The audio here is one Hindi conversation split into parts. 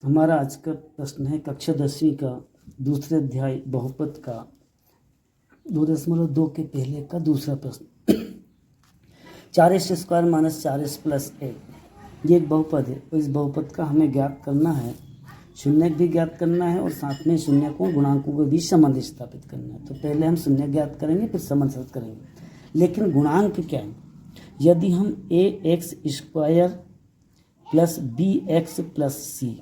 हमारा आज का प्रश्न है कक्षा 10वीं का दूसरे अध्याय बहुपद का 2.2 के पहले का दूसरा प्रश्न। 4s² माइनस 4s प्लस 1 ये एक बहुपद है और इस बहुपद का हमें ज्ञात करना है, शून्य भी ज्ञात करना है और साथ में शून्य को गुणांकों के बीच संबंध स्थापित करना है। तो पहले हम शून्य ज्ञात करेंगे फिर संबंध स्थापित करेंगे। लेकिन गुणांक क्या है? यदि हम ax² plus bx plus c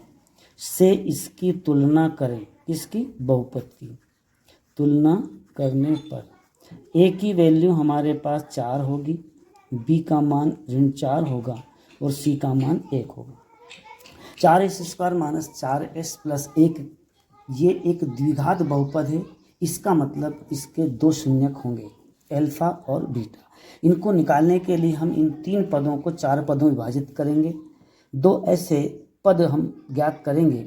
से इसकी तुलना करें, इसकी बहुपद की तुलना करने पर a की वैल्यू हमारे पास 4 होगी, b का मान ऋण 4 होगा और c का मान 1 होगा। 4s² माइनस 4s प्लस 1 ये एक द्विघात बहुपद है। इसका मतलब इसके दो शून्यक होंगे, अल्फा और बीटा। इनको निकालने के लिए हम इन तीन पदों को 4 पदों में विभाजित करेंगे। दो ऐसे पद हम ज्ञात करेंगे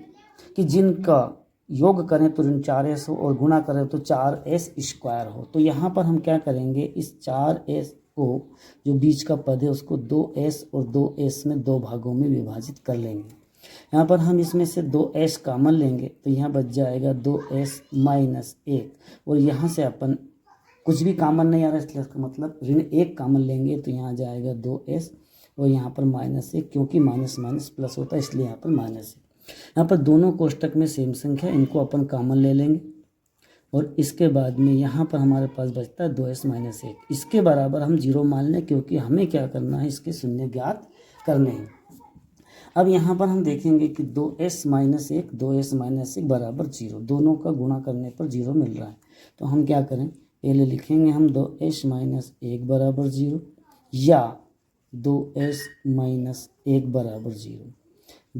कि जिनका योग करें तो ऋण 4s हो और गुणा करें तो 4s² हो। तो यहाँ पर हम क्या करेंगे, इस 4s को जो बीच का पद है उसको 2s और 2s में दो भागों में विभाजित कर लेंगे। यहाँ पर हम इसमें से 2s कॉमन लेंगे तो यहाँ बच जाएगा 2s माइनस 1 और यहाँ से अपन कुछ भी कॉमन नहीं आ रहा इसलिए इसका मतलब ऋण 1 कॉमन लेंगे तो यहाँ जाएगा 2s और यहाँ पर -1 क्योंकि माइनस माइनस प्लस होता है इसलिए यहाँ पर -1। यहाँ पर दोनों कोष्टक में सेम संख्या, इनको अपन कॉमन ले लेंगे और इसके बाद में यहाँ पर हमारे पास बचता है 2s माइनस 1। इसके बराबर हम 0 मान लें क्योंकि हमें क्या करना है, इसके शून्य ज्ञात करने हैं। अब यहाँ पर हम देखेंगे कि 2s माइनस 1 2s माइनस 1 बराबर 0, दोनों का गुणा करने पर 0 मिल रहा है। तो हम क्या करें, पहले लिखेंगे हम 2s माइनस 1 बराबर 0 या 2s माइनस 1 बराबर 0,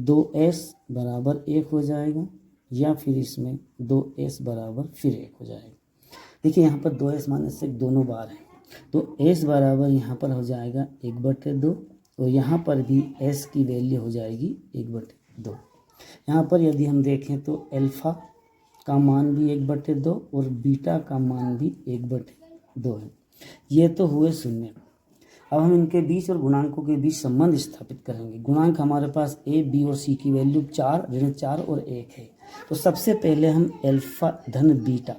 2s बराबर 1 हो जाएगा या फिर इसमें 2s बराबर फिर 1 हो जाएगा। देखिए यहाँ पर 2s माइनस 1 दोनों बार है तो s बराबर यहाँ पर हो जाएगा 1/2 और यहाँ पर भी s की वैल्यू हो जाएगी 1/2। यहाँ पर यदि हम देखें तो अल्फा का मान भी 1/2 और बीटा का मान भी 1/2 है। ये तो हुए शून्य। अब हम इनके बीच और गुणांकों के बीच संबंध स्थापित करेंगे। गुणांक हमारे पास a, b और c की वैल्यू 4 ऋण 4 और 1 है। तो सबसे पहले हम अल्फा धन बीटा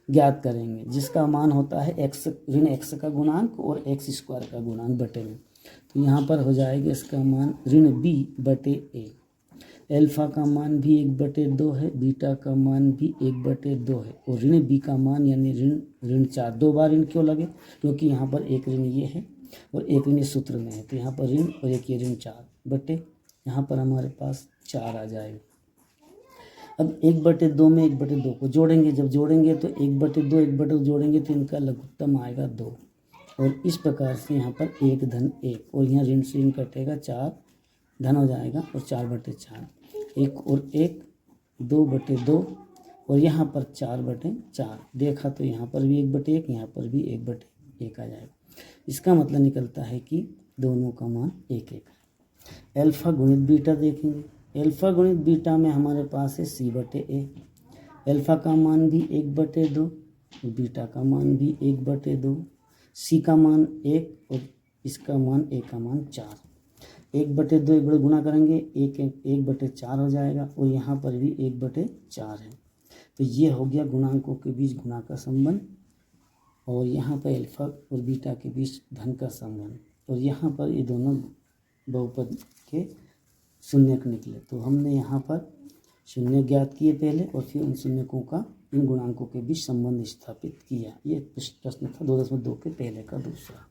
ज्ञात करेंगे जिसका मान होता है x ऋण x का गुणांक और x² का गुणांक बटे में। तो यहाँ पर हो जाएगा इसका मान ऋण b बटे a। अल्फा का मान भी 1/2 है, बीटा का मान भी 1/2 है और ऋण b का मान यानी ऋण 4। दो बार ऋण क्यों लगे, क्योंकि यहाँ पर एक ऋण ये है और एक ऋण सूत्र में है तो यहाँ पर ऋण और एक ये ऋण 4 बटे यहाँ पर हमारे पास 4 आ जाएगा। अब 1/2 में 1/2 को जोड़ेंगे, जब जोड़ेंगे तो 1/2 1/2 जोड़ेंगे तो इनका लघुत्तम आएगा 2 और इस प्रकार से यहाँ पर 1 धन 1 और यहाँ ऋण से ऋण कटेगा 4 धन हो जाएगा और 4/4 1 और 1 2/2 और यहाँ पर 4/4 देखा तो यहाँ पर भी 1/1 यहाँ पर भी 1/1 आ जाएगा। इसका मतलब निकलता है कि दोनों का मान 1 है। अल्फा गुणित बीटा देखेंगे। अल्फा गुणित बीटा में हमारे पास है c/a। अल्फा का मान भी 1/2 बीटा का मान भी 1/2, c का मान 1 और इसका मान a का मान 4। 1/2 एक बड़े गुणा करेंगे 1/4 हो जाएगा और यहाँ पर भी 1/4 है। तो ये हो गया गुणांकों के बीच गुणा का संबंध और यहाँ पर अल्फा और बीटा के बीच धन का संबंध और यहाँ पर ये दोनों बहुपद के शून्यक निकले। तो हमने यहाँ पर शून्य ज्ञात किए पहले और फिर उन शून्यकों का इन गुणांकों के बीच संबंध स्थापित किया। ये प्रश्न था 2.2 के पहले का दूसरा।